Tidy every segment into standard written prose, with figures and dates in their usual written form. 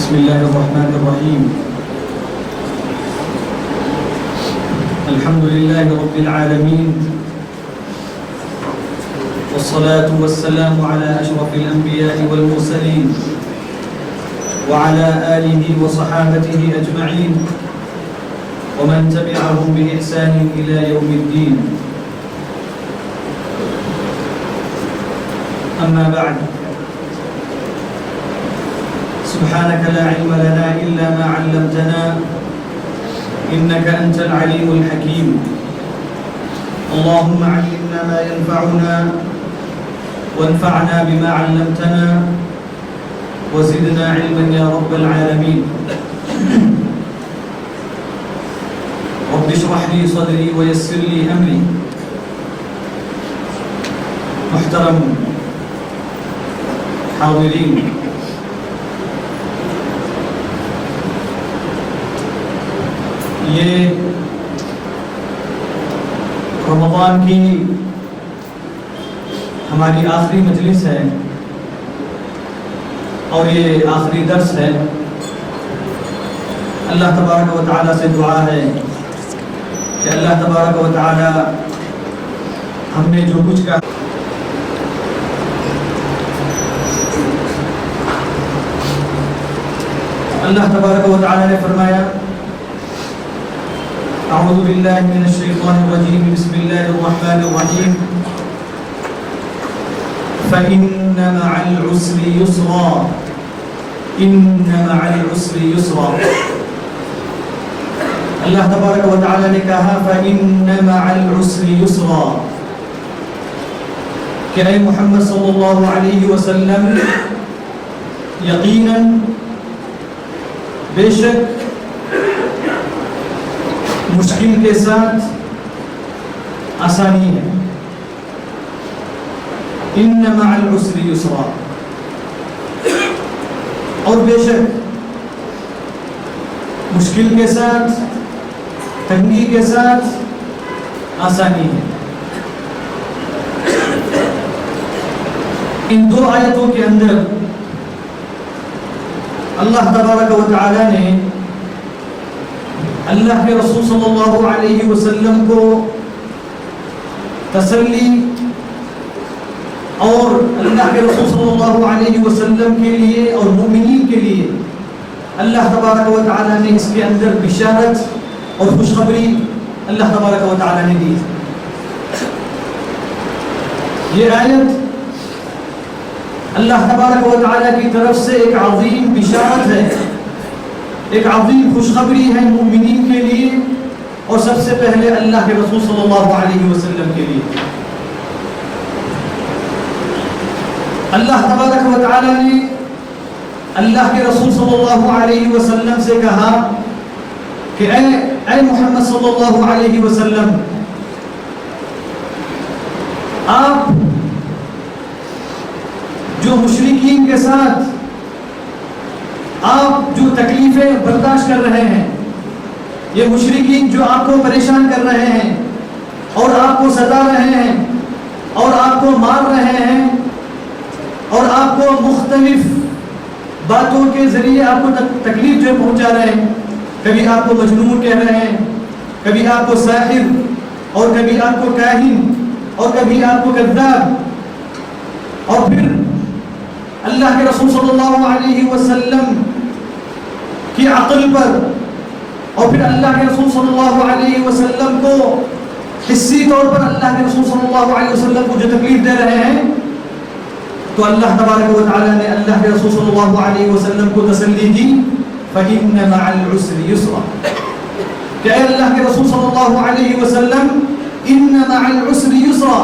بسم الله الرحمن الرحيم. الحمد لله رب العالمين، والصلاة والسلام على أشرف الأنبياء والمرسلين وعلى آله وصحابته أجمعين ومن تبعهم بإحسان إلى يوم الدين. أما بعد، سبحانك لا علم لنا إلا ما علمتنا إنك أنت العليم الحكيم. اللهم علمنا ما ينفعنا وانفعنا بما علمتنا وزدنا علما يا رب العالمين. رب اشرح لي صدري ويسر لي أمري. محترم حاضرین، یہ رمضان کی ہماری آخری مجلس ہے اور یہ آخری درس ہے. اللہ تبارک و تعالیٰ سے دعا ہے کہ اللہ تبارک و تعالیٰ ہم نے جو کچھ کہا اللہ تبارک و تعالیٰ نے فرمایا اعوذ باللہ من الشیطان الرجیم بسم اللہ الرحمن الرحیم فَإِنَّ مَعَ الْعُسْرِ يُسْرًا إِنَّ مَعَ الْعُسْرِ يُسْرًا. اللہ تبارک و تعالیٰ نے کہا فَإِنَّ مَعَ الْعُسْرِ يُسْرًا کہ اے محمد صلی اللہ علیہ وسلم یقیناً بے شک مشکل کے ساتھ آسانی ہے. ان مع العسر یسرا، اور بے شک مشکل کے ساتھ تنگی کے ساتھ آسانی ہے. ان دو آیتوں کے اندر اللہ تبارک و تعالی نے اللہ کے رسول صلی اللہ علیہ وسلم کو تسلی اور اللہ کے رسول صلی اللہ علیہ وسلم کے لیے اور مومنین کے لیے اللہ تبارک و تعالی نے اس کے اندر بشارت اور خوشخبری اللہ تبارک و تعالی نے دی. یہ آیت اللہ تبارک و تعالی کی طرف سے ایک عظیم بشارت ہے، ایک عظیم خوشخبری ہے مومنین کے لیے اور سب سے پہلے اللہ کے رسول صلی اللہ علیہ وسلم کے لیے. اللہ تبارک و تعالی نے اللہ کے رسول صلی اللہ علیہ وسلم سے کہا کہ اے محمد صلی اللہ علیہ وسلم، آپ جو مشرکین کے ساتھ آپ جو تکلیفیں برداشت کر رہے ہیں، یہ مشرکین جو آپ کو پریشان کر رہے ہیں اور آپ کو ستا رہے ہیں اور آپ کو مار رہے ہیں اور آپ کو مختلف باتوں کے ذریعے آپ کو تکلیف جو پہنچا رہے ہیں، کبھی آپ کو مجنون کہہ رہے ہیں، کبھی آپ کو ساحر اور کبھی آپ کو کاہن اور کبھی آپ کو کذاب، اور پھر اللہ کے رسول صلی اللہ علیہ وسلم کی عقل پر اور پھر اللہ کے رسول صلی اللہ علیہ وسلم کو حسی طور پر اللہ کے رسول صلی اللہ علیہ وسلم کو جو تکلیف دے رہے ہیں، تو اللہ تبارک و تعالی نے اللہ کے رسول صلی اللہ علیہ وسلم کو تسلی دی فَإِنَّ مَعَ الْعُسْرِ يُسْرًا کہ اے اللہ کے رسول صلی اللہ علیہ وسلم اِنَّ مَعَ الْعُسْرِ يُسْرًا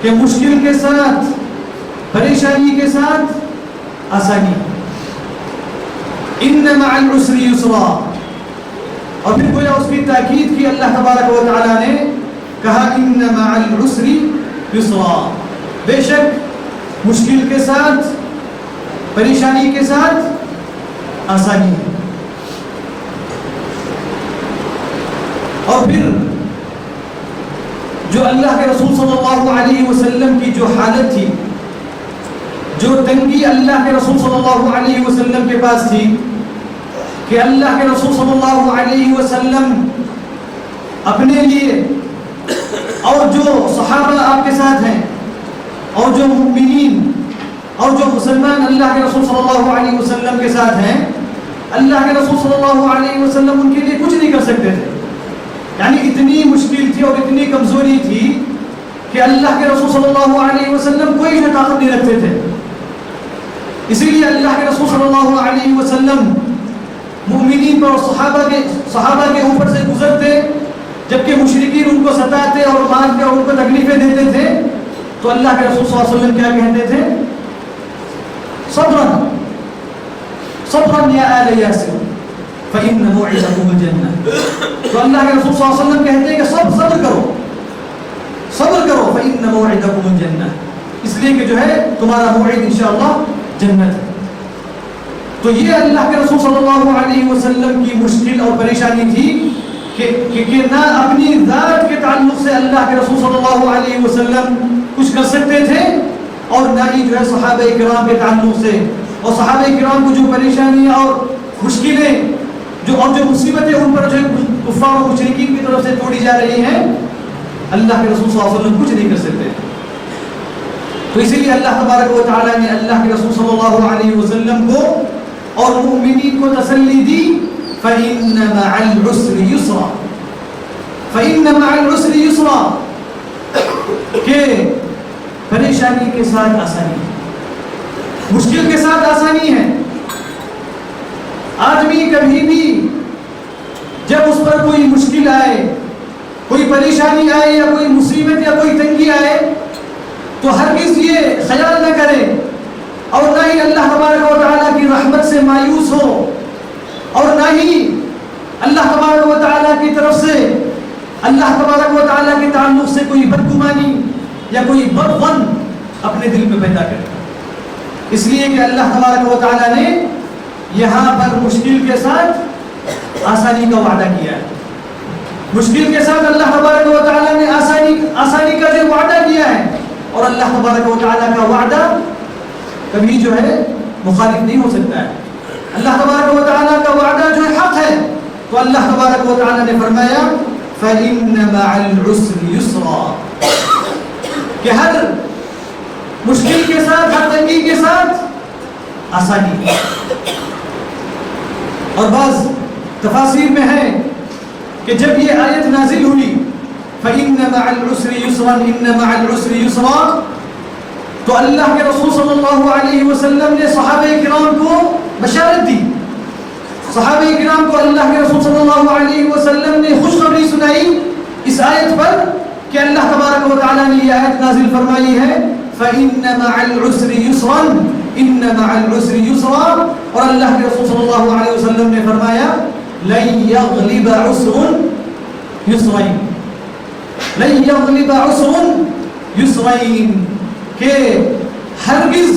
کہ مشکل کے ساتھ پریشانی کے ساتھ آسانی. ان مع العسر یسرا، اور پھر گویا اس کی تاکید کی اللہ تبارک و تعالی نے کہا ان مع العسر یسرا، بے شک مشکل کے ساتھ پریشانی کے ساتھ آسانی ہے. اور پھر جو اللہ کے رسول صلی اللہ علیہ وسلم کی جو حالت تھی، جو تنگی اللہ کے رسول صلی اللہ علیہ وسلم کے پاس تھی کہ اللہ کے رسول صلی اللہ علیہ وسلم اپنے لیے اور جو صحابہ آپ کے ساتھ ہیں اور جو مومنین اور جو مسلمان اللہ کے رسول صلی اللہ علیہ وسلم کے ساتھ ہیں، اللہ کے رسول صلی اللہ علیہ وسلم ان کے لیے کچھ نہیں کر سکتے تھے. یعنی اتنی مشکل تھی اور اتنی کمزوری تھی کہ اللہ کے رسول صلی اللہ علیہ وسلم کوئی طاقت نہیں رکھتے تھے. اسی لیے اللہ کے رسول صلی اللہ علیہ وسلم مومنین پر اور صحابہ کے اوپر سے گزرتے، جبکہ مشرکین ان کو ستاتے اور مارتے اور ان کو تکلیفیں دیتے تھے، تو اللہ کے رسول صلی اللہ علیہ وسلم کیا کہتے تھے؟ صبرا صبرا یا آل یاسر فإن موعدکم الجنہ. تو اللہ کے رسول صلی اللہ علیہ وسلم کہتے ہیں کہ صبر کرو فإن موعدکم الجنہ، اس لیے کہ جو ہے تمہارا موعد انشاءاللہ جنت ہے. تو یہ اللہ کے رسول صلی اللہ علیہ وسلم کی مشکل اور پریشانی تھی کہ نہ اپنی ذات کے تعلق سے اللہ کے رسول صلی اللہ علیہ وسلم کچھ کر سکتے تھے، اور نہ ہی جو ہے صحابہ کرام کے تعلق سے. اور صحابہ کرام کو جو پریشانیاں اور مشکلیں اور جو مصیبتیں ان پر جو ہے کفار و مشرکین کی طرف سے توڑی جا رہی ہیں، اللہ کے رسول صلی اللہ علیہ وسلم کچھ نہیں کر سکتے. تو اسی لیے اللہ تبارک و تعالیٰ نے اللہ کے رسول صلی اللہ علیہ وسلم کو اور مومنین کو تسلی دی، فَإِنَّ مَعَ الْعُسْرِ يُسْرًا فَإِنَّ مَعَ الْعُسْرِ يُسْرًا، کہ پریشانی کے ساتھ آسانی، مشکل کے ساتھ آسانی ہے. آدمی کبھی بھی جب اس پر کوئی مشکل آئے، کوئی پریشانی آئے یا کوئی مصیبت یا کوئی تنگی آئے، تو ہرگز یہ خیال نہ کرے اور نہ ہی اللہ تبارک و تعالیٰ کی رحمت سے مایوس ہو، اور نہ ہی اللہ تبارک و تعالیٰ کی طرف سے اللہ تبارک و تعالیٰ کے تعلق سے کوئی بدگمانی یا کوئی بدظن اپنے دل میں پیدا کرے. اس لیے کہ اللہ تبارک و تعالیٰ نے یہاں پر مشکل کے ساتھ آسانی کا وعدہ کیا ہے. مشکل کے ساتھ اللہ تبارک و تعالیٰ نے آسانی کا جو وعدہ کیا ہے، اور اللہ تبارک و تعالیٰ کا وعدہ کبھی جو ہے مخالف نہیں ہو سکتا ہے. اللہ تبارک و تعالیٰ کا وعدہ جو ہے حق ہے. تو اللہ تبارک و تعالیٰ نے فرمایا فَإِنَّ مَعَ الْعُسْرِ يُسْرًا، کہ ہر مشکل کے ساتھ، ہر تنگی کے ساتھ آسانی. اور بعض تفاسیر میں ہے کہ جب یہ آیت نازل ہوئی فَإِنَّ مَعَ الْعُسْرِ يُسْرًا إِنَّ مَعَ الْعُسْرِ يُسْرًا، تو اللہ کے رسول صلی اللہ علیہ وسلم نے صحابہ کرام کو بشارت دی. صحابہ کرام کو اللہ کے رسول صلی اللہ علیہ وسلم نے خوشخبری سنائی اس آیت پر کہ اللہ تبارک و تعالیٰ نے یہ آیت نازل فرمائی ہے فَإِنَّ مَعَ الْعُسْرِ يُسْرًا إِنَّ مَعَ الْعُسْرِ يُسْرًا. اور اللہ کے رسول صلی اللہ علیہ وسلم نے فرمایا لَن يَغْلِبَ عُسْرٌ يُسْرَيْن لَن يَغْلِبَ عُسْرٌ يُسْرَيْن، کہ ہرگز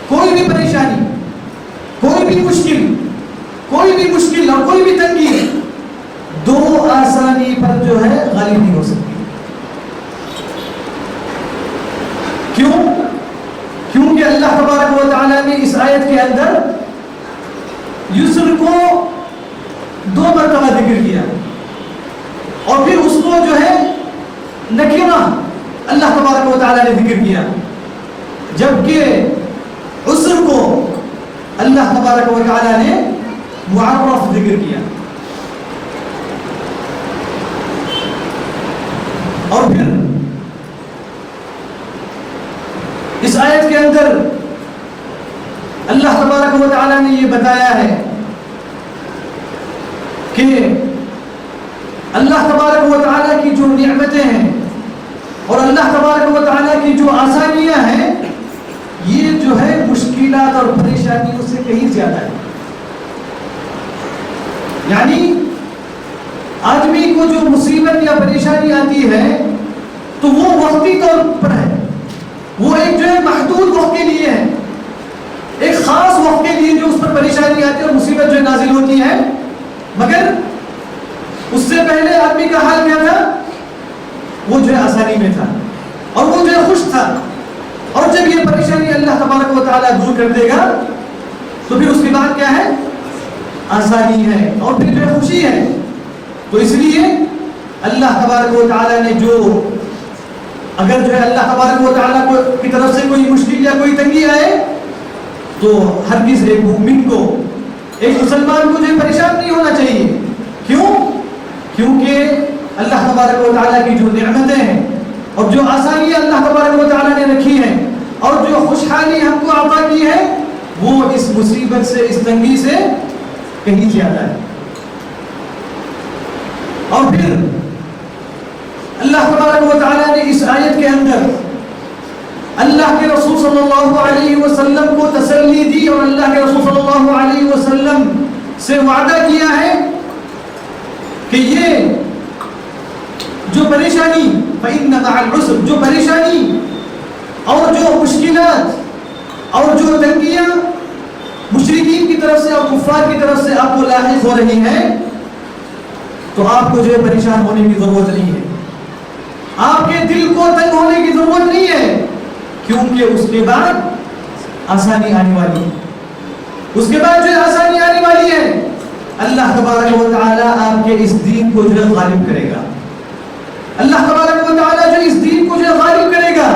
کوئی بھی پریشانی، کوئی بھی مشکل اور کوئی بھی تنگی دو آسانی پر جو ہے غالب نہیں ہو سکتی. کیونکہ اللہ تبارک و تعالیٰ نے اس آیت کے اندر یسر کو 2 مرتبہ ذکر کیا، اور پھر اس کو جو ہے نکرہ اللہ تبارک و تعالیٰ نے ذکر کیا، جبکہ عسر کو اللہ تبارک و تعالیٰ نے معرف ذکر کیا. اور پھر اس آیت کے اندر اللہ تبارک و تعالیٰ نے یہ بتایا ہے کہ اللہ تبارک و تعالیٰ کی جو نعمتیں ہیں اور اللہ تبارک و تعالیٰ کی جو آسانیاں ہیں، یہ جو ہے مشکلات اور پریشانیوں سے کہیں زیادہ ہے. یعنی آدمی کو جو مصیبت یا پریشانی آتی ہے تو وہ وقتی طور پر ہے، وہ ایک جو ہے محدود وقت کے لیے ہے، ایک خاص وقت کے لیے جو اس پر پریشانی آتی ہے اور مصیبت جو نازل ہوتی ہے. مگر اس سے پہلے آدمی کا حال کیا تھا؟ وہ جو ہے آسانی میں تھا اور وہ جو ہے خوش تھا. اور جب یہ پریشانی پریشانی اللہ تبارک و تعالیٰ دور کر دے گا تو پھر اس کے بعد کیا ہے؟ آسانی ہے اور پھر جو خوشی ہے. تو اس لیے اللہ تبارک و تعالیٰ نے جو اگر جو ہے اللہ تبارک و تعالیٰ کی طرف سے کوئی مشکل یا کوئی تنگی آئے تو ہرگز ایک مومن کو ایک مسلمان کو جو پریشان نہیں ہونا چاہیے. کیوں؟ کیونکہ اللہ تبارک و تعالیٰ کی جو نعمتیں ہیں اور جو آسانیاں اللہ تبارک و تعالیٰ نے رکھی ہیں اور جو خوشحالی ہم کو عطا کی ہے وہ اس مصیبت سے اس تنگی سے کہیں زیادہ ہے. اور پھر اللہ تبارک و تعالیٰ نے اس آیت کے اندر اللہ کے رسول صلی اللہ علیہ وسلم کو تسلی دی اور اللہ کے رسول صلی اللہ علیہ وسلم سے وعدہ کیا ہے کہ یہ جو پریشانی فإن مع العسر جو پریشانی اور جو مشکلات اور جو تنگیاں مشرکین کی طرف سے اور کفار کی طرف سے آپ کو لاحق ہو رہی ہیں تو آپ کو جو ہے پریشان ہونے کی ضرورت نہیں ہے. آپ کے دل کو تنگ ہونے کی ضرورت نہیں ہے کیونکہ اس کے بعد آسانی آنے والی ہے. اس کے بعد جو آسانی آنے والی ہے اللہ تبارک و تعالیٰ آپ کے اس دین کو جو ہے غالب کرے گا. اللہ تبارک و تعالیٰ جو اس دین کو جو ہے غالب کرے گا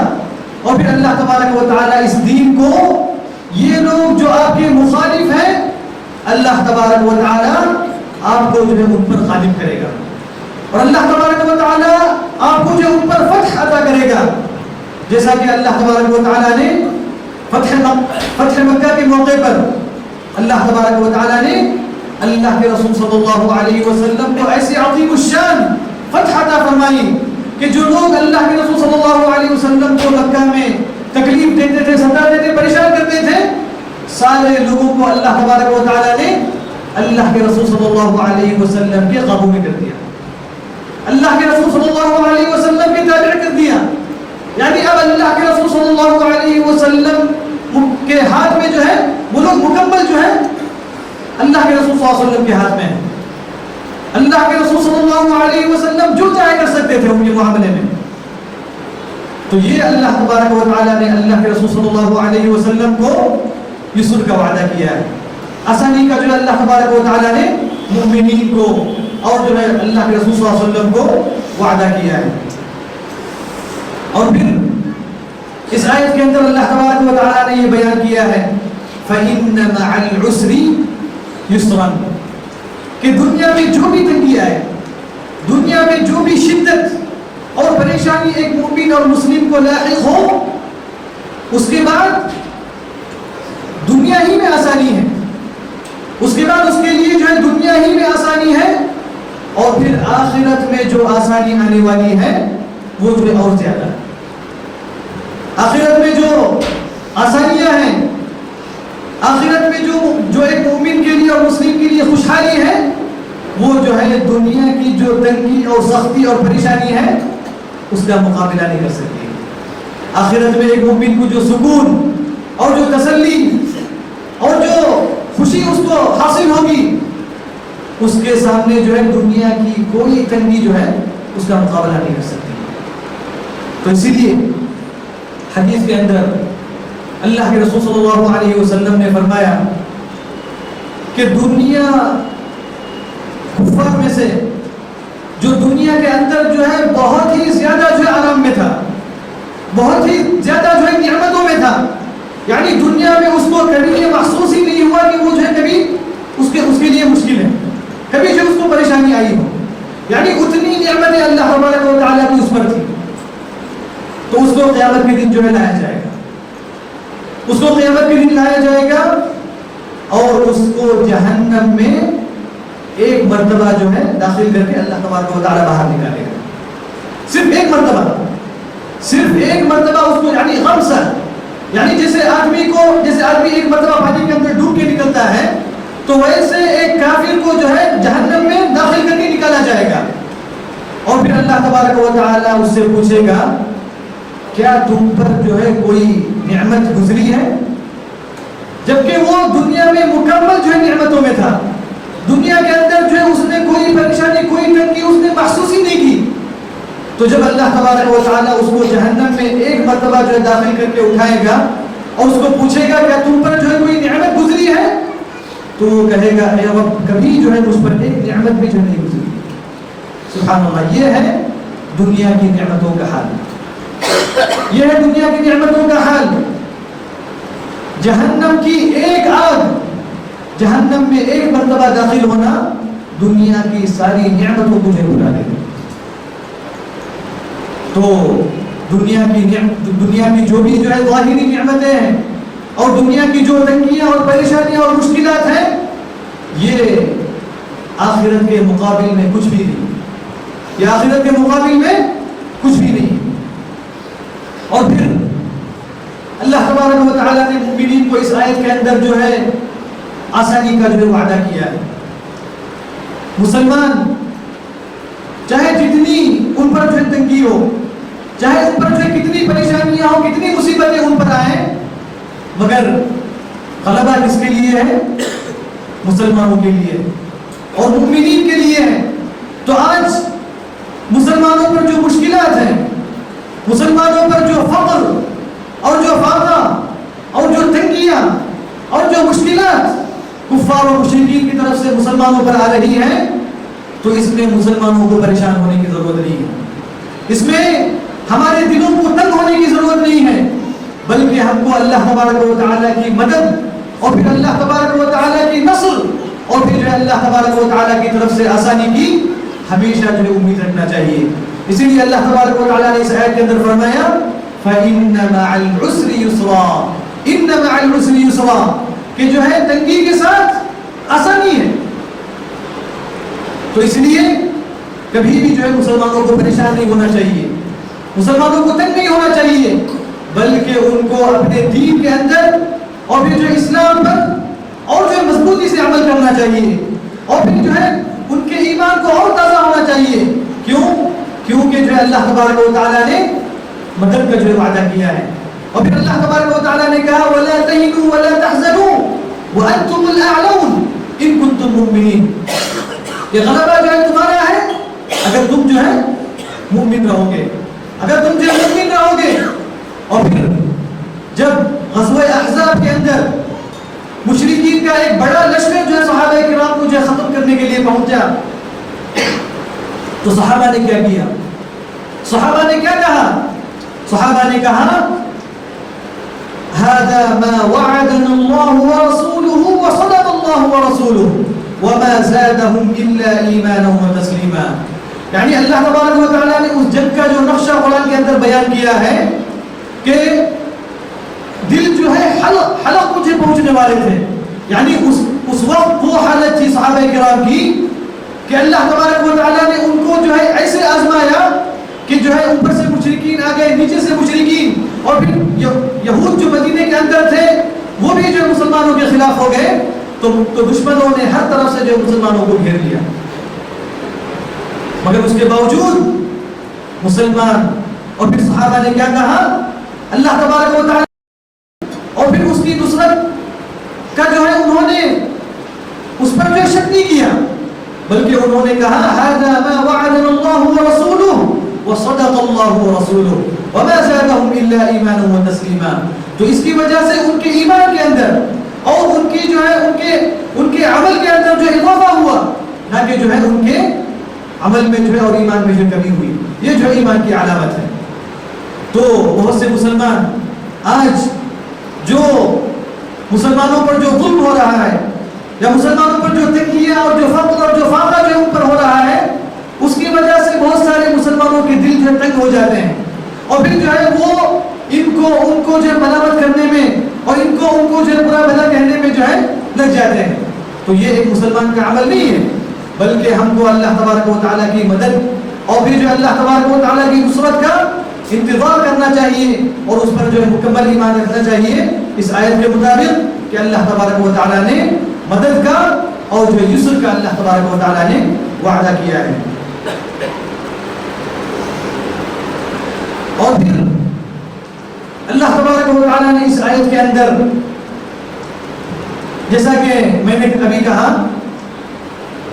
اور پھر اللہ تبارک و تعالیٰ اس دین کو یہ لوگ جو آپ کے مخالف ہیں اللہ تبارک و تعالیٰ آپ کو جو ہے ان پر غالب کرے گا اور اللہ تبارک و تعالیٰ آپ کو جو ان پر فتح عطا کرے گا. جیسا کہ اللہ تبارک و تعالیٰ نے فتح مکہ کے موقع پر اللہ تبارک و تعالیٰ نے اللہ کے رسول صلی اللہ علیہ وسلم کو ایسے عظیم الشان فتح عطا فرمائی کہ جو لوگ اللہ کے رسول صلی اللہ علیہ وسلم کو مکہ میں تکلیف دیتے تھے ستاتے تھے پریشان کرتے تھے سارے لوگوں کو اللہ تبارک و تعالیٰ نے اللہ کے رسول صلی اللہ علیہ وسلم کے قابو میں کر دیا. اللہ کے رسول صلی اللہ علیہ وسلم کے تابع کر دیا. یعنی اب اللہ کے رسول صلی اللہ علیہ وسلم کے ہاتھ میں جو ہے وہ لوگ مکمل جو ہے اللہ کے رسول صلی اللہ علیہ وسلم کے ہاتھ میں ہے. اللہ کے رسول صلی اللہ علیہ وسلم جو چاہے کر سکتے تھے ان کے معاملے میں. تو یہ اللہ تبارک و تعالیٰ نے اللہ کے رسول صلی اللہ علیہ وسلم کو یسر کا وعدہ کیا ہے. آسانی کا جو ہے اللہ تبارک و تعالیٰ نے مومنین کو اور جو ہے اللہ کے رسول صلی اللہ علیہ وسلم کو وعدہ کیا ہے. اور پھر اس آیت کے اندر اللہ تبارک و تعالیٰ نے یہ بیان کیا ہے فَإِنَّ مَعَ الْعُسْرِ يُسْرًا کہ دنیا میں جو بھی تنگی آئے دنیا میں جو بھی شدت اور پریشانی ایک مومن اور مسلم کو لاحق ہو اس کے بعد دنیا ہی میں آسانی ہے. اس کے بعد اس کے لیے جو ہے دنیا ہی میں آسانی ہے اور پھر آخرت میں جو آسانی آنے والی ہے وہ جو ہے اور زیادہ ہے. آخرت میں جو آسانیاں ہیں آخرت میں جو ایک مومن کے لیے اور مسلم کے لیے خوشحالی ہے وہ جو ہے دنیا کی جو تنگی اور سختی اور پریشانی ہے اس کا مقابلہ نہیں کر سکتی. آخرت میں ایک مومن کو جو سکون اور جو تسلی اور جو خوشی اس کو حاصل ہوگی اس کے سامنے جو ہے دنیا کی کوئی تنگی جو ہے اس کا مقابلہ نہیں کر سکتی. تو اسی لیے حدیث کے اندر اللہ کے رسول صلی اللہ علیہ وسلم نے فرمایا کہ دنیا کفار میں سے جو دنیا کے اندر جو ہے بہت ہی زیادہ جو ہے آرام میں تھا بہت ہی زیادہ جو ہے نعمتوں میں تھا یعنی دنیا میں اس کو کبھی یہ محسوس ہی نہیں ہوا کہ وہ جو ہے کبھی اس کے لیے مشکل ہے کبھی جو اس کو پریشانی آئی ہو یعنی اتنی نعمتیں اللہ تبارک و تعالیٰ کی اس پر تھی. تو اس کو قیامت کے دن جو ہے لایا جائے گا اس کو قیامت کے دن لایا جائے گا اور اس کو جہنم میں ایک مرتبہ جو ہے داخل کر کے اللہ تبارک و تعالیٰ باہر نکالے گا. صرف ایک مرتبہ اس کو یعنی غمسہ یعنی جیسے آدمی ایک مرتبہ پانی کے اندر ڈوب کے نکلتا ہے تو ویسے ایک کافر کو جو ہے جہنم میں داخل کر کے نکالا جائے گا اور پھر اللہ تبارک و تعالیٰ اس سے پوچھے گا کیا تم پر جو ہے کوئی نعمت گزری ہے جبکہ وہ دنیا میں مکمل جو ہے نعمتوں میں تھا دنیا کے اندر جو ہے اس نے کوئی پریشانی کوئی تنگی اس نے محسوس ہی نہیں کی. تو جب اللہ تبارک و تعالیٰ اس کو جہنم میں ایک مرتبہ جو ہے داخل کر کے اٹھائے گا اور اس کو پوچھے گا کیا تم پر جو ہے کوئی نعمت گزری ہے، تو وہ کہے گا اے رب کبھی جو ہے مجھ پر ایک نعمت بھی جو نہیں گزری۔ سبحان اللہ، یہ ہے دنیا کی نعمتوں کا حال، یہ ہے دنیا کی نعمتوں کا حال۔ جہنم کی ایک آگ، جہنم میں ایک مرتبہ داخل ہونا دنیا کی ساری نعمتوں کو بھلا دے گا۔ تو دنیا کی جو بھی جو ہے ظاہری نعمتیں ہیں اور دنیا کی جو تنگیاں اور پریشانیاں اور مشکلات ہیں، یہ آخرت کے مقابل میں کچھ بھی نہیں، یہ آخرت کے مقابل میں کچھ بھی نہیں۔ اور پھر اللہ تبارک و تعالیٰ نے مومنین کو اس آیت کے اندر جو ہے آسانی کا جو ہے وعدہ کیا ہے۔ مسلمان چاہے جتنی ان پر جو ہے تنگی ہو، چاہے ان پر جو ہے کتنی پریشانیاں ہو، کتنی مصیبتیں ان پر آئیں، مگر غلبہ کس کے لیے ہے؟ مسلمانوں کے لیے اور مومنین کے لیے ہے۔ تو آج مسلمانوں پر جو مشکلات ہیں، مسلمانوں پر جو فقر اور جو فاقہ اور جو تنگیاں اور جو مشکلات کفار و مشرکین کی طرف سے مسلمانوں پر آ رہی ہیں، تو اس میں مسلمانوں کو پریشان ہونے کی ضرورت نہیں ہے، اس میں ہمارے دلوں کو تنگ ہونے کی ضرورت نہیں ہے، بلکہ ہم کو اللہ تبارک و تعالیٰ کی مدد اور پھر اللہ تبارک و تعالیٰ کی نصر اور پھر جو اللہ تبارک و تعالیٰ کی طرف سے آسانی کی ہمیشہ جو ہے امید رکھنا چاہیے۔ اسی لیے اللہ تبارک و تعالیٰ نے اس آیت کے اندر فرمایا فَإِنَّ مَعَ الْعُسْرِ يُسْرًا، إِنَّ مَعَ الْعُسْرِ يُسْرًا، کہ جو ہے تنگی کے ساتھ آسانی ہے۔ تو اس لیے کبھی بھی جو ہے مسلمانوں کو پریشان نہیں ہونا چاہیے، مسلمانوں کو تنگ نہیں ہونا چاہیے، بلکہ ان کو اپنے دین کے اندر اور پھر جو اسلام پر اور جو مضبوطی سے عمل کرنا چاہیے، اور پھر جو ہے ان کے ایمان کو اور تازہ ہونا چاہیے۔ کیوں؟ کیونکہ جو ہے اللہ تبارک و تعالیٰ نے مدد کا جو ہے وعدہ کیا ہے، اور پھر اللہ تبارک و تعالیٰ نے کہا وَلَا تَهِنُوا وَلَا تَحْزَنُوا وَأَنْتُمُ الْأَعْلَوْنَ إِن كُنتُم مُؤْمِنِينَ، یہ غلبہ جو ہے تمہارا ہے اگر تم جو ہے مومن رہو گے، اگر تم جو ہے مومن رہو گے۔ اور پھر جب غزوہ احزاب کے اندر مشرکین کا ایک بڑا لشکر جو ہے صحابہ کرام کو جو ہے ختم کرنے کے لیے پہنچا، تو صحابہ نے کیا کیا؟ صحابہ نے کیا کہا؟ صحابہ نے کہا هذا ما وعدنا الله ورسوله وصدق الله ورسوله وما زادهم الا ایمانا وتسلیما۔ یعنی اللہ تبارک و تعالیٰ نے اس جنگ کا جو نقشہ قرآن کے اندر بیان کیا ہے کہ دل جو ہے حلق کو پہنچنے والے تھے، یعنی اس وقت وہ حالت تھی صحابہ کرام کی کہ اللہ تبارک و تعالیٰ نے ان کو جو ہے ایسے آزمایا کہ جو ہے اوپر سے مشرکین آ گئے، نیچے سے مشرکین، اور پھر یہود جو مدینے کے اندر تھے وہ بھی جو ہے مسلمانوں کے خلاف ہو گئے، تو دشمنوں نے ہر طرف سے جو مسلمانوں کو گھیر لیا، مگر اس کے باوجود مسلمان اور پھر صحابہ نے کیا کہا؟ اللہ تبارک و تعالیٰ اور پھر اس کی نصرت کا جو ہے انہوں نے اس پر جو شک نہیں کیا، بلکہ انہوں نے کہا هذا ما وعدنا الله ورسوله وصدق الله ورسوله وما زادهم الا ایمانا وتسلیما۔ تو اس کی وجہ سے ان کے ایمان کے اندر اور ان کی جو ہے ان کے عمل کے اندر جو اضافہ ہوا، نہ کہ جو ہے ان کے عمل میں جو ہے اور ایمان میں جو کمی ہوئی۔ یہ جو ایمان کی علامت ہے۔ تو بہت سے مسلمان آج جو مسلمانوں پر جو ظلم ہو رہا ہے، یا مسلمانوں پر جو تنگیاں اور جو فقر اور جو فاقہ جو ان پر ہو رہا ہے، اس کی وجہ سے بہت سارے مسلمانوں کے دل جو تنگ ہو جاتے ہیں، اور پھر جو ہے وہ ان کو جو ہے ملامت کرنے میں اور ان کو جو ہے برا بھلا کہنے میں جو ہے لگ جاتے ہیں۔ تو یہ ایک مسلمان کا عمل نہیں ہے، بلکہ ہم کو اللہ تبارک و تعالیٰ کی مدد اور پھر جو اللہ تبارک و تعالیٰ کی نصرت کا انتظار کرنا چاہیے، اور اس پر جو ہے مکمل ایمان رکھنا چاہیے اس آیت کے مطابق کہ اللہ تبارک و تعالیٰ نے مدد کا اور جو یسر کا اللہ تبارک و تعالیٰ نے وعدہ کیا ہے۔ اور پھر اللہ تبارک و تعالیٰ نے اس آیت کے اندر، جیسا کہ میں نے ابھی کہا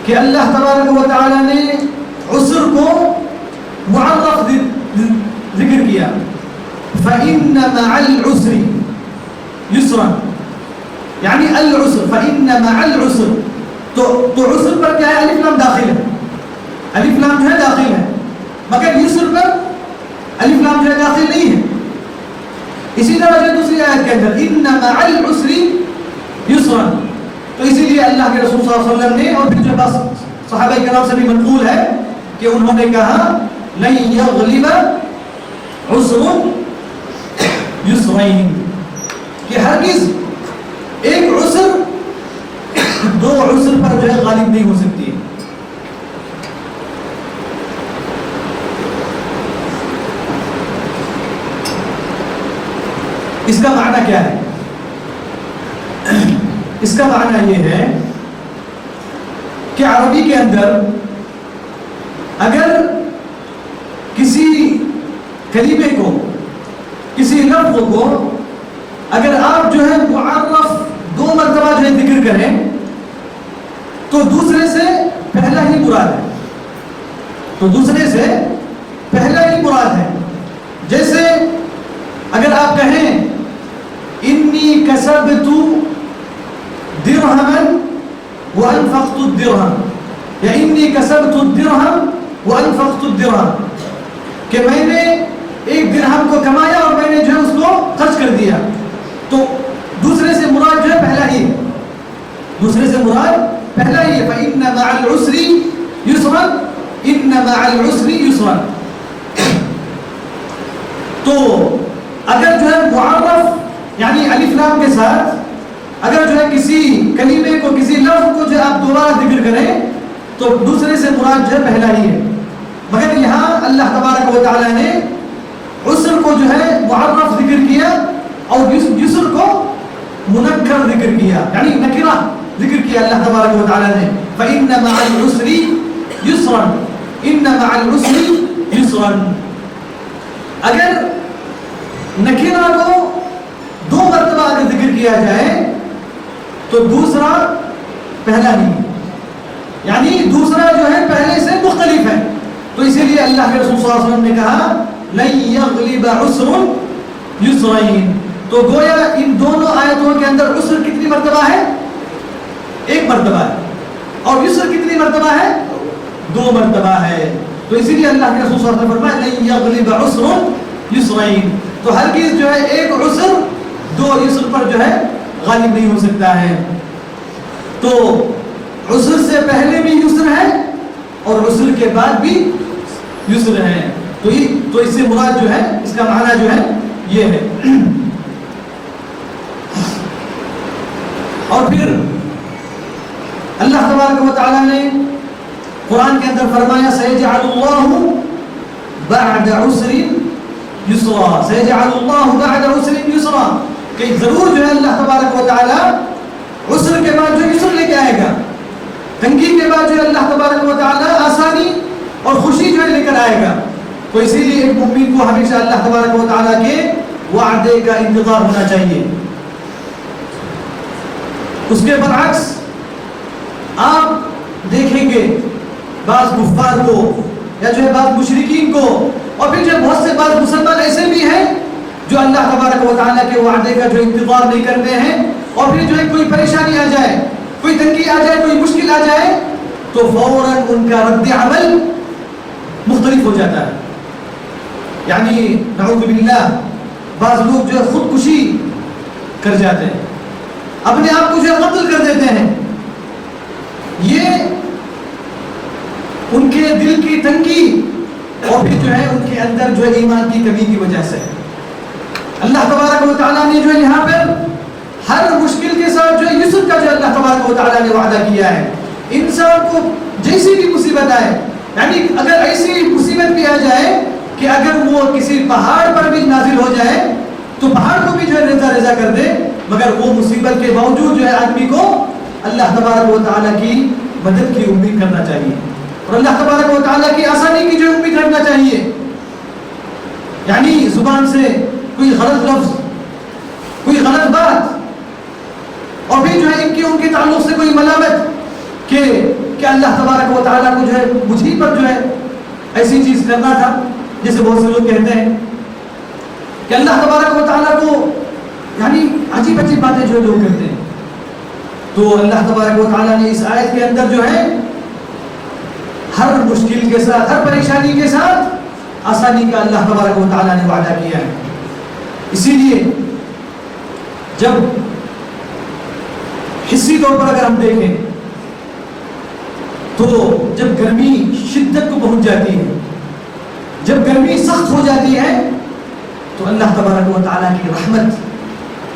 کہ اللہ تبارک و تعالیٰ نے عسر کو معرف ذکر کیا، فَإِنَّ مَعَ الْعُسْرِ، یسرا یعنی العسر فإن مع العسر تو عسر پر کیا ہے الف لام داخل ہے, الف لام جو ہے داخل ہے, مگر یسر پر الف لام جو ہے داخل نہیں ہے. اسی طرح جو دوسری آیت کے اندر ان مع العسر یسرا, تو اسی لیے اللہ کے رسول صلی اللہ علیہ وسلم نے اور پھر جو بس صحابہ کرام سے بھی منقول ہے کہ انہوں نے کہا لن یغلب عسر یسرین, کہ ہرگز ایک عسر دو عسر پر جو ہے غالب نہیں ہو سکتی. اس کا معنی کیا ہے؟ اس کا معنی یہ ہے کہ عربی کے اندر اگر کسی کلمے کو, کسی لفظ کو اگر آپ جو ہے معرف دو مرتبہ جو ہے ذکر کریں تو دوسرے سے پہلا ہی مراد ہے, تو دوسرے سے پہلا ہی مراد ہے. جیسے اگر آپ کہیں انی کسبت درہما وانفقت الدرہم, یا انی کسبت الدرہم وانفقت الدرہم, کہ میں نے ایک درہم کو کمایا اور میں نے جو ہے اس کو خرچ کر دیا, تو دوسرے سے مراد جو ہے پہلا ہی ہے, دوسرے سے مراد پہلا ہی ہے. فإن مع العسر یسرا ان مع العسر یسرا. تو اگر جو ہے معرف یعنی الف لام کے ساتھ اگر جو ہے کسی کلمے کو, کسی لفظ کو جو آپ دوبارہ ذکر کریں تو دوسرے سے مراد جو ہے پہلا ہی ہے. مگر یہاں اللہ تبارک و تعالی نے عسر کو جو ہے معرف ذکر کیا اور یسر کو منکر ذکر کیا, یعنی نکرہ ذکر کیا اللہ تبارک و تعالی نے. فإن مع العسر یسرا ان مع العسر یسرا. اگر نکرہ کو دو مرتبہ اگر ذکر کیا جائے تو دوسرا پہلا نہیں, یعنی دوسرا جو ہے پہلے سے مختلف ہے. تو اسی لیے اللہ کے رسول صلی اللہ علیہ وسلم نے کہا لن یغلب عسر یسرین. تو گویا ان دونوں آیتوں کے اندر عسر کتنی مرتبہ ہے؟ ایک مرتبہ ہے, اور یسر کتنی مرتبہ ہے؟ دو مرتبہ ہے. تو اسی لیے اللہ کے رسول صلی اللہ علیہ وسلم نے فرمایا لن یغلب عسر یسرین. تو ہرگز جو ہے ایک عسر دو یسر پر جو ہے غالب نہیں ہو سکتا ہے. تو عسر سے پہلے بھی یسر ہے اور عسر کے بعد بھی یسر ہے. تو اس سے مراد جو ہے, اس کا معنی جو ہے یہ ہے. اور پھر اللہ تبارک و تعالی نے قرآن کے اندر فرمایا سيجعل الله بعد عسر یسرا, سيجعل الله بعد عسر یسرا, کہ ضرور جو ہے اللہ تبارک و تعالی عسر کے بعد جو یسر لے کے آئے گا, تنگی کے بعد جو ہے اللہ تبارک و تعالی آسانی اور خوشی جو ہے لے کر آئے گا. تو اسی لیے ایک مومن کو ہمیشہ اللہ تبارک و تعالی کے وعدے کا انتظار ہونا چاہیے. اس کے برعکس آپ دیکھیں گے بعض کفار کو یا جو ہے بعض مشرکین کو, اور پھر جو بہت سے بعض مسلمان ایسے بھی ہیں جو اللہ تبارک و تعالیٰ کے وعدے کا جو انتظار نہیں کرتے ہیں, اور پھر جو ہے کوئی پریشانی آ جائے, کوئی تنگی آ جائے, کوئی مشکل آ جائے تو فوراً ان کا رد عمل مختلف ہو جاتا ہے. یعنی نعوذ باللہ بعض لوگ جو ہے خودکشی کر جاتے ہیں, اپنے آپ کو جو ہے قتل کر دیتے ہیں. یہ ان کے دل کی تنگی اور پھر جو ہے ان کے اندر جو ہے ایمان کی کمی کی وجہ سے. اللہ تبارک و تعالیٰ نے جو ہے یہاں پر ہر مشکل کے ساتھ جو ہے یسر کا جو اللہ تبارک و تعالیٰ نے وعدہ کیا ہے. انسان کو جیسی بھی مصیبت آئے, یعنی اگر ایسی مصیبت بھی آ جائے کہ اگر وہ کسی پہاڑ پر بھی نازل ہو جائے تو پہاڑ کو بھی جو ہے ریزہ ریزہ کر دے, مگر وہ مصیبت کے باوجود جو ہے آدمی کو اللہ تبارک و تعالیٰ کی مدد کی امید کرنا چاہیے اور اللہ تبارک و تعالیٰ کی آسانی کی جو امید رکھنا چاہیے. یعنی زبان سے کوئی غلط لفظ, کوئی غلط بات, اور پھر جو ہے ان کے تعلق سے کوئی ملامت کہ اللہ تبارک و تعالیٰ کو جو ہے مجھے پر جو ہے ایسی چیز کرنا تھا, جیسے بہت سے لوگ کہتے ہیں کہ اللہ تبارک و تعالیٰ کو یعنی عجیب عجیب باتیں جو لوگ کرتے ہیں. تو اللہ تبارک و تعالیٰ نے اس آیت کے اندر جو ہے ہر مشکل کے ساتھ، ہر پریشانی کے ساتھ آسانی کا اللہ تبارک و تعالیٰ نے وعدہ کیا ہے. اسی لیے جب حصی طور پر اگر ہم دیکھیں تو جب گرمی شدت کو پہنچ جاتی ہے، جب گرمی سخت ہو جاتی ہے، تو اللہ تبارک و تعالیٰ کی رحمت،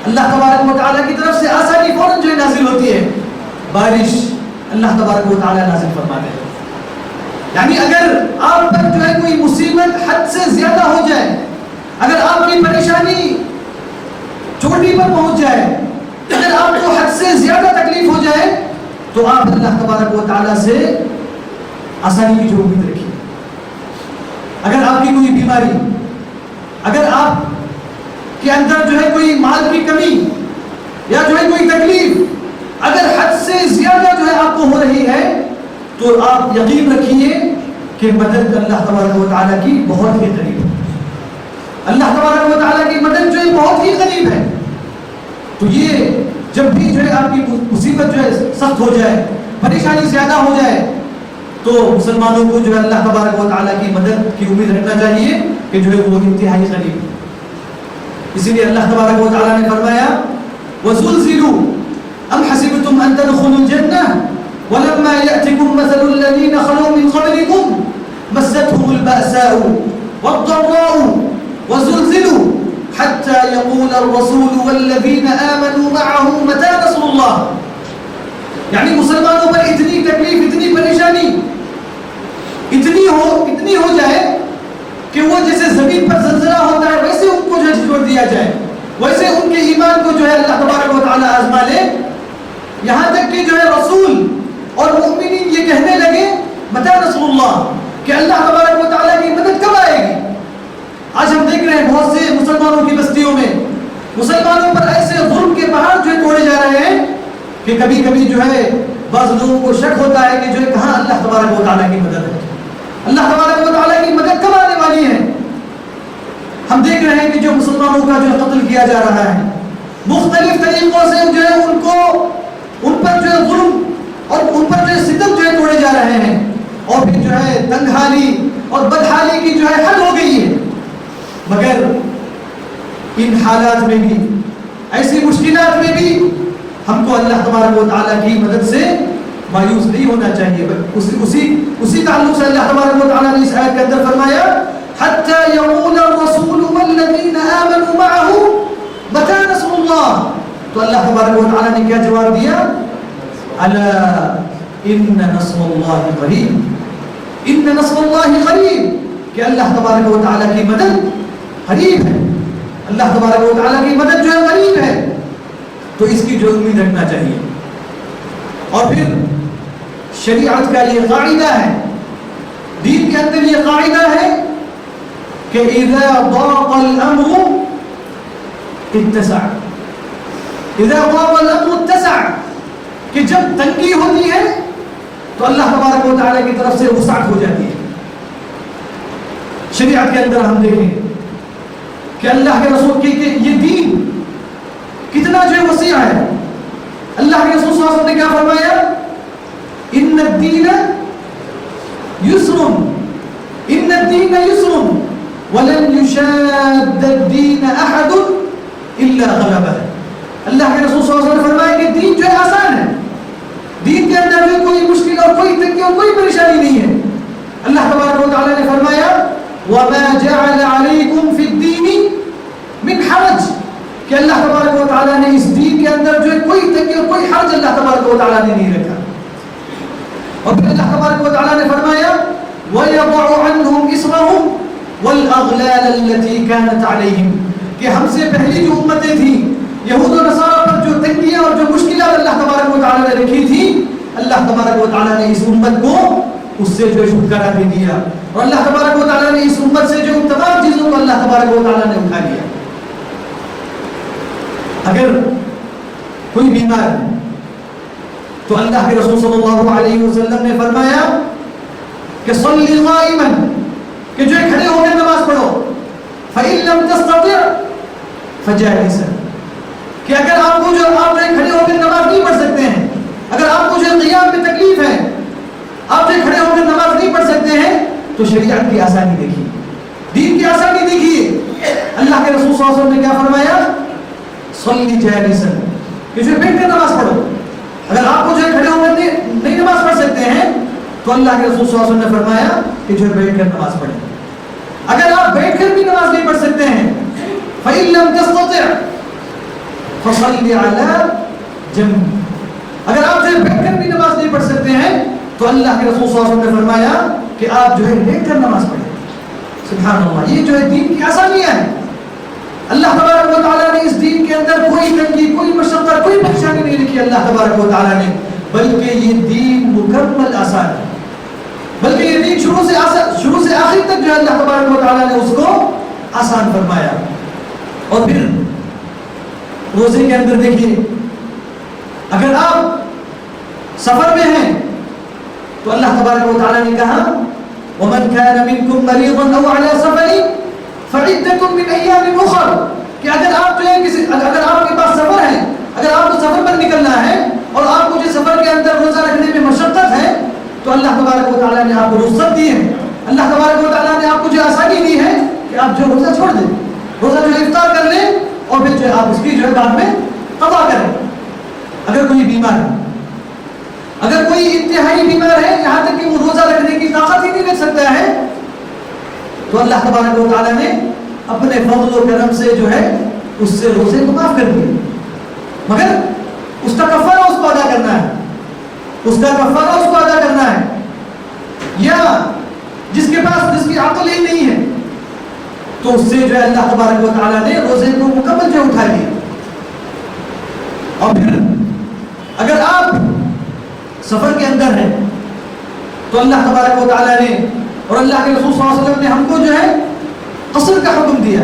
اللہ تبارک و تعالیٰ کی طرف سے آسانی فوراً جو ہے نازل ہوتی ہے. بارش اللہ تبارک و تعالیٰ نازل فرماتے ہیں. یعنی اگر آپ پر جو ہے کوئی مصیبت حد سے زیادہ ہو جائے، اگر آپ کی پریشانی چوٹی پر پہنچ جائے، اگر آپ کو حد سے زیادہ تکلیف ہو جائے، تو آپ اللہ تبارک و تعالیٰ سے آسانی کی جو امید رکھیے. اگر آپ کی کوئی بیماری، اگر آپ کے اندر جو ہے کوئی مال کی کمی یا جو ہے کوئی تکلیف اگر حد سے زیادہ جو ہے آپ کو ہو رہی ہے، تو آپ یقین رکھیے کہ مدد اللہ تبارک و تعالیٰ کی بہت ہی قریب ہے. اللہ تبارک و تعالیٰ کی مدد جو ہے بہت ہی قریب ہے. تو یہ جب بھی جو ہے آپ کی مصیبت جو ہے سخت ہو جائے، پریشانی زیادہ ہو جائے، تو مسلمانوں کو جو ہے اللہ تبارک و تعالیٰ کی مدد کی امید رکھنا چاہیے کہ جو ہے وہ انتہائی قریب ہے. اسی لیے اللہ تبارک و تعالیٰ نے فرمایا وَزُلْزِلُوا أَمْ حَسِبْتُمْ أَن تَدْخُلُوا الْجَنَّةَ وَلَمَّا يَأْتِكُم مَّثَلُ الَّذِينَ خَلَوْا مِن قَبْلِكُم مَّسَّتْهُمُ الْبَأْسَاءُ وَالضَّرَّاءُ وَزُلْزِلُوا حَتَّى يَقُولَ الرَّسُولُ وَالَّذِينَ آمَنُوا مَعَهُ مَتَىٰ نَصْرُ اللَّهِ. یعنی مسلمانوں پر اتنی تکلیف، اتنی پریشانی اتنی ہو جائے کہ وہ جیسے زمین پر زلزلہ ہوتا ہے ویسے ان کو جو ہے جھنجھوڑ دیا جائے، ویسے ان کے ایمان کو جو ہے اللہ تبارک و تعالیٰ آزما لے. یہاں تک کہ جو ہے رسول اور مومنین یہ کہنے لگے متى نصر اللہ، کہ اللہ تبارک و تعالیٰ کی مدد کب آئے گی. آج ہم دیکھ رہے ہیں بہت سے مسلمانوں کی بستیوں میں مسلمانوں پر ایسے ظلم کے پہاڑ جو ہے توڑے جا رہے ہیں کہ کبھی کبھی جو ہے بعض لوگوں کو شک ہوتا ہے کہ جو ہے کہاں اللہ تبارک و تعالیٰ کی مدد ہے، اللہ تبارک و تعالیٰ کی مدد کب آنے والی ہے. ہم دیکھ رہے ہیں کہ جو مسلمانوں کا جو قتل کیا جا رہا ہے، مختلف طریقوں سے جو ہے ان پر جو ہے ظلم اور ان پر جو ہے ستم جو ہے توڑے جا رہے ہیں، اور پھر جو ہے تنگحالی اور بدحالی کی جو ہے حد ہو گئی ہے. مگر ان حالات میں بھی، ایسی مشکلات میں بھی ہم کو اللہ تبارک و تعالیٰ کی مدد سے مایوس نہیں ہونا چاہیے. اسی تعلق سے اللہ تبارک و تعالیٰ نے اس آیت کے اندر فرمایا حَتَّى يَقُولَ الرَّسُولُ وَالَّذِينَ آمَنُوا مَعَهُ مَتَىٰ نَصْرُ اللَّهِ. تو اللہ تبارک و تعالیٰ نے کیا جواب دیا؟ أَلَا إِنَّ نَصْرَ اللَّهِ قَرِيبٌ، إِنَّ نَصْرَ اللَّهِ قَرِيبٌ، کہ اللہ تبارک و تعالیٰ کی مدد قریب ہے. اللہ تبارک و تعالیٰ کی مدد جو ہے قریب ہے، تو اس کی جو امید رکھنا چاہیے. اور پھر شریعت کا یہ قاعدہ ہے، دین کے اندر یہ قاعدہ ہے کہ اذا ضاق الامر اتسع، اذا ضاق الامر اتسع، کہ جب تنگی ہوتی ہے تو اللہ تبارک و تعالیٰ کی طرف سے وسعت ہو جاتی ہے. شریعت کے اندر ہم دیکھیں کہ اللہ کے رسول کی کہ یہ دین کتنا جو وسیع ہے. اللہ کے رسول صلی اللہ علیہ وسلم نے کیا فرمایا؟ ان الدین یسر، ان الدین یسر ولن یشاد الدین احد الا غلبہ. اللہ کے رسول صلی اللہ علیہ وسلم نے فرمایا کہ دین جو ہے آسان ہے، دین کے اندر جو کوئی مشکل اور کوئی تنگی اور کوئی پریشانی نہیں ہے. اللہ تبارک و تعالیٰ نے فرمایا وَمَا جَعَلَ عَلَيْكُمْ فِي الدِّينِ مِنْ حَرَجٍ، کہ اللہ تبارک و تعالیٰ نے اس دین کے اندر جو ہے کوئی تنگی اور کوئی حرج اللہ تبارک و تعالیٰ نے نہیں رکھا. اور پھر اللہ تبارک و تعالیٰ نے فرمایا وَيَضَعُ عَنْهُمْ إِصْرَهُمْ وَالْأَغْلَالَ الَّتِي كَانَتْ عَلَيْهِمْ، کہ ہم سے پہلی جو امتیں تھیں یہود و نصارہ پر جو تنگیاں اور جو مشکلات اللہ تبارک و تعالیٰ نے رکھی تھی، اللہ تبارک و تعالیٰ نے اس امت کو اس سے جو چھٹکارا دے دیا، اور اللہ تبارک و تعالیٰ نے اس امت سے جو تمام چیزوں کو اللہ تبارک و تعالیٰ نے اٹھا لیا. اگر کوئی بیمار ہے تو اللہ کے رسول صلی اللہ علیہ وسلم نے فرمایا کہ صلی قائما، کہ جو کھڑے ہو کر نماز پڑھو، فإن لم تستطع فجالسا، کہ اگر آپ کو جو آپ کھڑے ہو کر نماز نہیں پڑھ سکتے ہیں، اگر آپ کو جو قیام میں تکلیف ہے، آپ جو کھڑے ہو کر نماز نہیں پڑھ سکتے ہیں، تو شریعت کی آسانی دیکھیے، دین کی آسانی دیکھیے۔ اللہ کے رسول صلی اللہ علیہ وسلم نے کیا فرمایا؟ صلی جالسا، کہ جو بیٹھ کر نماز پڑھو۔ اگر آپ کو جو کھڑے ہو کر نہیں نماز پڑھ سکتے ہیں تو اللہ کے رسول صلی اللہ علیہ وسلم نے فرمایا کہ جو بیٹھ کر نماز پڑھیں۔ اگر آپ بیٹھ کر بھی نماز نہیں پڑھ سکتے ہیں، فَإِن لَمْ تَسْتَطِعْ فَصَلِّ عَلَى جَنْبٍ، اگر آپ جو بیٹھ کر بھی نماز نہیں پڑھ سکتے ہیں تو اللہ کے رسول صلی اللہ علیہ وسلم نے فرمایا کہ آپ جو ہے لیٹ کر نماز پڑھیں۔ سبحان اللہ، یہ جو ہے دین کی آسانیاں ہیں۔ اللہ تبارک و تعالیٰ نے اس دین کے اندر کوئی تنگی، کوئی مشقت، کوئی پریشانی نہیں لکھی اللہ تبارک و تعالیٰ نے، بلکہ یہ دین مکمل آسان ہے، بلکہ یہ دین شروع سے آخر تک جو ہے اللہ تبارک و تعالیٰ نے اس کو آسان فرمایا۔ اور پھر روزے کے اندر دیکھیے، اگر آپ سفر میں ہیں تو اللہ تبارک و تعالیٰ نے کہا وَمَنْ كَانَ مِنْكُمْ مَرِيضًا أَوْ عَلَى سَفَرٍ فَعِدَّةٌ مِّنْ أَيَّامٍ أُخَرَ، کہ اگر آپ جو ہے اگر آپ کے پاس سفر ہے، اگر آپ کو سفر پر نکلنا ہے اور آپ کو جو سفر کے اندر روزہ رکھنے میں مشقت ہے تو اللہ تبارک و تعالیٰ نے آپ کو رخصت دی ہے، اللہ تبارک و تعالیٰ نے آپ کو جو آسانی دی ہے کہ آپ جو روزہ چھوڑ دیں، روزہ جو افطار کر لیں اور پھر جو آپ اس کی جو ہے بعد میں قضا کریں۔ اگر کوئی بیمار ہے، اگر کوئی انتہائی بیمار ہے یہاں تک کہ وہ روزہ رکھنے کی طاقت ہی نہیں رکھ سکتا ہے، تو اللہ تبارک و تعالیٰ نے اپنے فضل و کرم سے جو ہے اس سے روزے کو معاف کر دیے، مگر اس کا کفارہ اس کو ادا کرنا ہے، اس کا کفارہ اس کو ادا کرنا ہے۔ یا جس کے پاس جس کی عقل ہی نہیں ہے تو اس سے جو ہے اللہ تبارک و تعالیٰ نے روزے کو مکمل جو اٹھا لیا۔ اور پھر اگر آپ سفر کے اندر ہیں تو اللہ تبارک و تعالیٰ نے اور اللہ کے رسول صلی اللہ علیہ وسلم نے ہم کو جو ہے قصر کا حکم دیا۔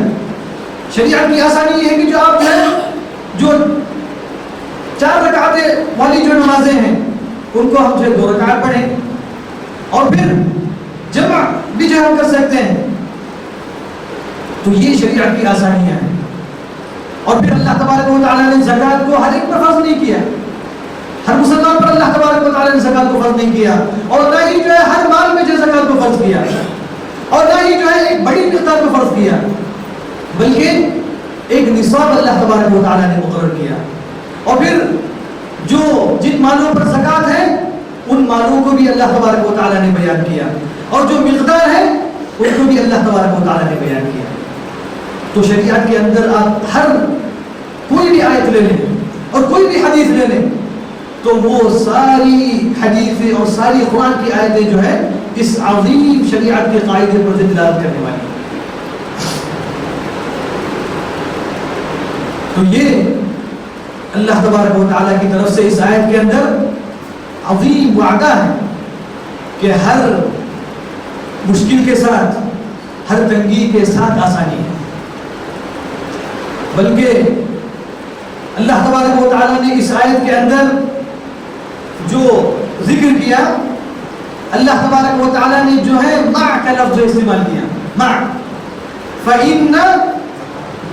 شریعت کی آسانی یہ ہے کہ جو آپ جو ہے جو 4 رکعتیں والی جو نمازیں ہیں ان کو ہم جو ہے 2 رکعت پڑھیں اور پھر جمع بھی جو ہم کر سکتے ہیں، تو یہ شریعت کی آسانیاں ہیں۔ اور پھر اللہ تبارک و تعالیٰ نے زکوٰۃ کو ہر ایک پر فرض نہیں کیا، ہر مسلمان پر اللہ تبارک و تعالیٰ نے زکوٰۃ کو فرض نہیں کیا، اور نہ ہی جو ہے ہر مال میں جو زکوٰۃ کو فرض کیا، اور نہ ہی جو ہے ایک بڑی مقدار کو فرض کیا، بلکہ ایک نصاب اللہ تبارک و تعالیٰ نے مقرر کیا۔ اور پھر جو جن مالوں پر زکوٰۃ ہے ان مالوں کو بھی اللہ تبارک و تعالیٰ نے بیان کیا، اور جو مقدار ہے ان کو بھی اللہ تبارک و تعالیٰ نے بیان کیا۔ تو شریعت کے اندر آپ ہر کوئی بھی آیت لے لیں اور کوئی بھی حدیث لے لیں تو وہ ساری حدیثیں اور ساری قرآن کی آیتیں جو ہے اس عظیم شریعت کے قاعدے پر دلالت کرنے والی ہیں۔ تو یہ اللہ تبارک و تعالیٰ کی طرف سے اس آیت کے اندر عظیم وعدہ ہے کہ ہر مشکل کے ساتھ، ہر تنگی کے ساتھ آسانی ہے، بلکہ اللہ تبارک و تعالیٰ نے اس آیت کے اندر جو ذکر کیا، اللہ تبارک و تعالیٰ نے جو ہے مع کا لفظ استعمال کیا، مع، فَإِنَّ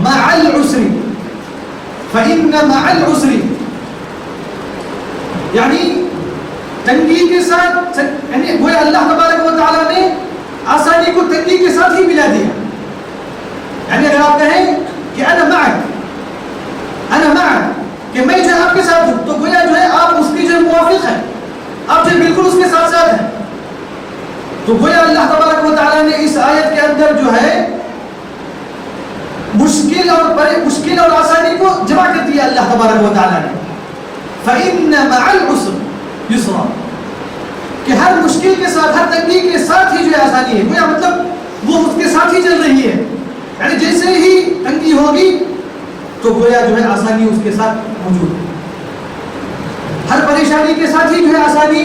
مَعَ الْعُسْرِ، فَإِنَّ مَعَ الْعُسْرِ، یعنی تنگی کے ساتھ، یعنی وہ اللہ تبارک و تعالیٰ نے آسانی کو تنگی کے ساتھ ہی ملا دیا۔ یعنی اگر آپ کہیں کہ انا معک، انا معک، کہ میں جو آپ کے ساتھ ہوں، تو گویا جو ہے آپ اس کی جو موافق ہیں، آپ جو بالکل اس کے ساتھ ساتھ ہیں۔ تو گویا اللہ تبارک و تعالیٰ نے اس آیت کے اندر جو ہے مشکل اور آسانی کو جمع کر دیا اللہ تبارک و تعالیٰ نے۔ فَإِنَّ مَعَ الْعُسْرِ يُسْرًا، کہ ہر مشکل کے ساتھ، ہر تنگی کے ساتھ ہی جو ہے آسانی ہے، گویا مطلب وہ اس کے ساتھ ہی چل رہی ہے، یعنی جیسے ہی تنگی ہوگی تو گویا جو ہے آسانی اس کے ساتھ موجود ہے، ہر پریشانی کے ساتھ ہی جو ہے آسانی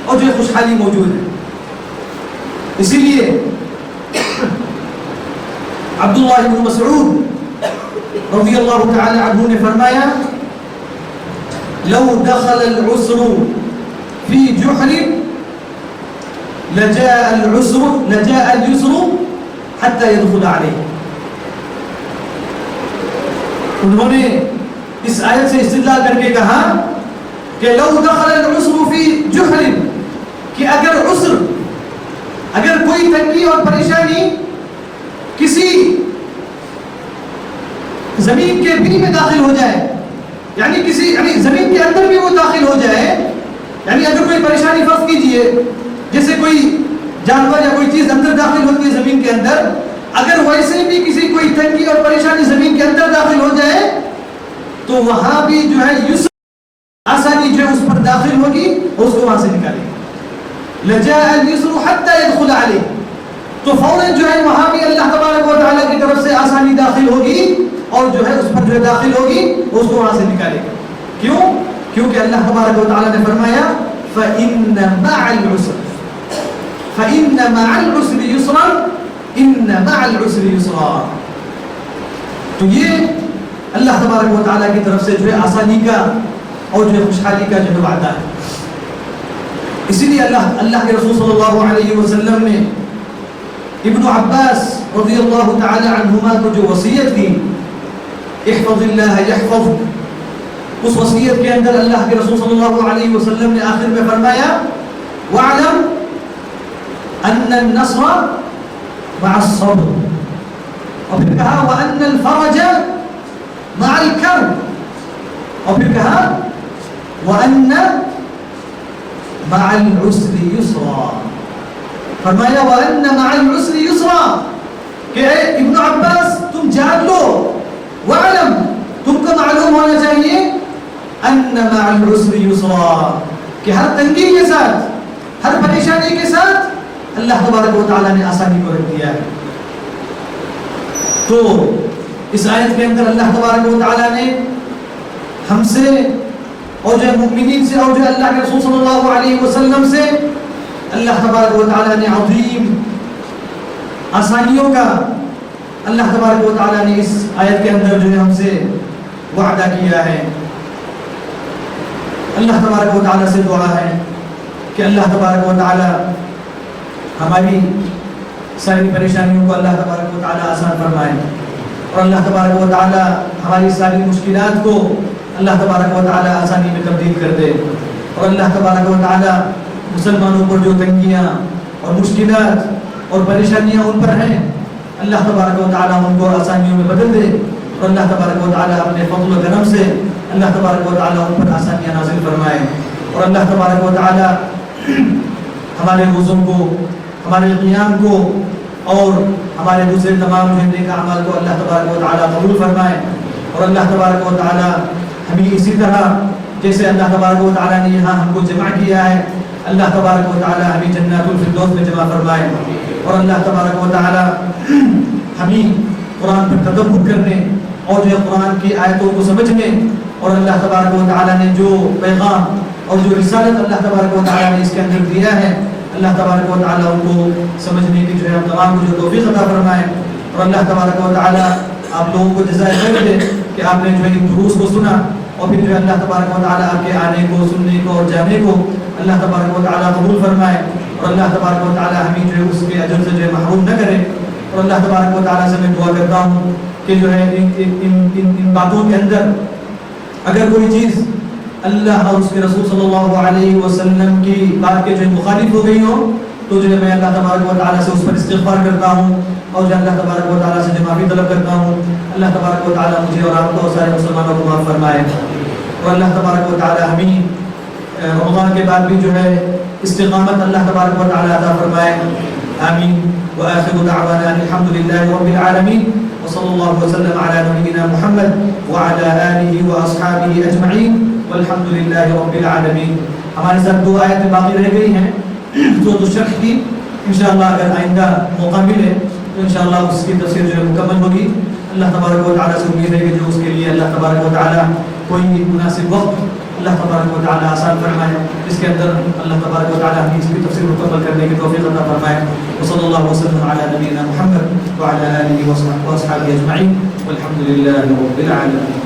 اور جو ہے خوشحالی موجود ہے۔ اسی لیے عبداللہ بن مسعود رضی اللہ تعالی عنہ نے فرمایا لو دخل العسر في جحر لجاء اليسر حتى يدخل عليه۔ انہوں نے اس آیت سے استدلال کر کے کہا کہ لو دخل العسر فی جحر، کہ اگر کوئی تنگی اور پریشانی کسی زمین کے بی میں داخل ہو جائے، یعنی زمین کے اندر بھی وہ داخل ہو جائے، یعنی اگر کوئی پریشانی فرض کیجئے جیسے کوئی جانور یا کوئی چیز اندر داخل ہوتی ہے زمین کے اندر، اگر ویسے بھی کسی کوئی تنگی اور پریشانی زمین کے اندر داخل ہو جائے تو وہاں بھی جو ہے یسر، آسانی جو ہے اس پر داخل ہوگی اور اس کو وہاں سے نکالے گی۔ لجاء اليسر حتى يدخل عليه، تو فوراً جو ہے وہاں بھی اللہ تبارک و تعالیٰ کی طرف سے آسانی داخل ہوگی اور جو ہے اس پر جو ہے داخل ہوگی اس کو وہاں سے نکالے گا۔ کیوں؟ کیونکہ اللہ تبارک و تعالیٰ نے فرمایا فَإِنَّ مَعَ الْعُسْرِ يُسْرًا إِنَّ مَعَ الْعُسْرِ يُسْرًا، تو یہ اللہ تبارک و تعالیٰ کی طرف سے جو ہے آسانی کا اور جو ہے خوشحالی کا جو ہے وعدہ ہے۔ اسی لیے اللہ کے رسول صلی اللہ علیہ وسلم نے ابن عباس رضی اللہ تعالی عنہما کو جو وصیت کی احفظ اللہ یحفظک، اس وصیت کے اندر اللہ کے رسول صلی اللہ علیہ وسلم نے آخر میں فرمایا وَاعْلَمْ أَنَّ النَّصْرَ مَعَ الصَّبْرِ، اور پھر کہا وَأَنَّ الْفَرَجَ مَعَ الْكَرْبِ، اور پھر کہا وَأَنَّ مَعَ الْعُسْرِ يُسْرًا، فرمایا وَأَنَّ مَعَ الْعُسْرِ يُسْرًا، کہ اے ابن عباس تم جان لو، وَعَلَمْ تم کو معلوم ہونا چاہیے أَنَّ مَعَ الْعُسْرِ يُسْرًا، کہ ہر تنگی کے ساتھ، ہر پریشانی کے ساتھ اللہ تبارک و تعالیٰ نے آسانی کو رکھ دیا ہے۔ تو اس آیت کے اندر اللہ تبارک و تعالیٰ نے ہم سے اور جو مومنین سے اور جو اللہ کے رسول صلی اللہ علیہ وسلم سے اللہ تبارک و تعالیٰ نے عظیم آسانیوں کا اللہ تبارک و تعالیٰ نے اس آیت کے اندر جو ہے ہم سے وعدہ کیا ہے۔ اللہ تبارک و تعالیٰ سے دعا ہے کہ اللہ تبارک و تعالیٰ ہماری ساری پریشانیوں کو اللہ تبارک و تعالیٰ آسان فرمائے، اور اللہ تبارک و تعالیٰ ہماری ساری مشکلات کو اللہ تبارک و تعالیٰ آسانی میں تبدیل کر دے، اور اللہ تبارک و تعالیٰ مسلمانوں پر جو تنگیاں اور مشکلات اور پریشانیاں ان پر ہیں اللہ تبارک و تعالیٰ ان کو آسانیوں میں بدل دے، اور اللہ تبارک و تعالیٰ اپنے فضل و کرم سے اللہ تبارک و تعالیٰ ان پر آسانیاں نازل فرمائے، اور اللہ تبارک و تعالیٰ ہمارے روزوں کو، ہمارے قیام کو اور ہمارے دوسرے تمام نیک اعمال کو اللہ تبارک و تعالیٰ قبول فرمائے، اور اللہ تبارک و تعالیٰ ہمیں اسی طرح جیسے اللہ تبارک و تعالیٰ نے یہاں ہم کو جمع کیا ہے اللہ تبارک و تعالیٰ ہمیں جنات الفردوس میں جمع فرمائے، اور اللہ تبارک و تعالیٰ ہمیں قرآن پر تدبر کرنے اور جو قرآن کی آیتوں کو سمجھنے، اور اللہ تبارک و تعالیٰ نے جو پیغام اور جو رسالت اللہ تبارک و تعالیٰ نے اس کے اندر دیا ہے اللہ تبارک و تعالیٰ ان کو سمجھنے کی جو ہے ہم تمام کو جو توفیق عطا فرمائے، اور اللہ تبارک و تعالیٰ آپ لوگوں کو جزائے خیر دے کہ آپ نے جو ہے ان دروس کو سنا، اور پھر جو ہے اللہ تبارک و تعالیٰ آپ کے آنے کو، سننے کو اور جانے کو اللہ تبارک و تعالیٰ قبول فرمائے، اور اللہ تبارک و تعالیٰ ہمیں جو ہے اس کے اجر سے جو ہے محروم نہ کرے، اور اللہ تبارک و تعالیٰ سے میں دعا کرتا ہوں کہ جو ہے ان باتوں کے اندر اگر کوئی چیز اللہ اور اس کے رسول صلی اللہ علیہ وسلم کی بات کے جو مخالف ہو گئی ہو تو جو ہے میں اللہ تبارک و تعالیٰ سے اس پر استغفار کرتا ہوں، اور جو اللہ تبارک و تعالیٰ سے جو معافی طلب کرتا ہوں۔ اللہ تبارک و تعالیٰ مجھے اور آپ کو اور سارے مسلمانوں کو معاف فرمائے، اور اللہ تبارک و تعالیٰ ہمیں رمضان کے بعد بھی جو ہے استقامت اللہ تبارک و تعالیٰ عطا فرمائے، آمین۔ وآخر دعوانا الحمد للہ رب العالمین، وصلی اللہ وسلم علی نبینا محمد وعلی آلہ واصحابہ اجمعین، والحمد للہ رب العالمین۔ ہمارے ساتھ دو آیتیں باقی رہ گئی ہیں جو شرح کی، انشاءاللہ اگر آئندہ موقع ملے تو انشاءاللہ اس کی تفسیر جو ہے مکمل ہوگی۔ اللہ تبارک و تعالیٰ سے امید ہے کہ جو اس کے لیے اللہ تبارک و تعالیٰ کوئی مناسب وقت اللہ تبارک و تعالیٰ آسان فرمائے، اس کے اندر اللہ تبارک و تعالیٰ ہمیں اس کی تفسیر مکمل کرنے کی توفیق عطا فرمائے۔ وصلی اللہ وسلم علی نبینا محمد وعلی آلہ واصحابہ اجمعین، والحمد للہ رب العالمین۔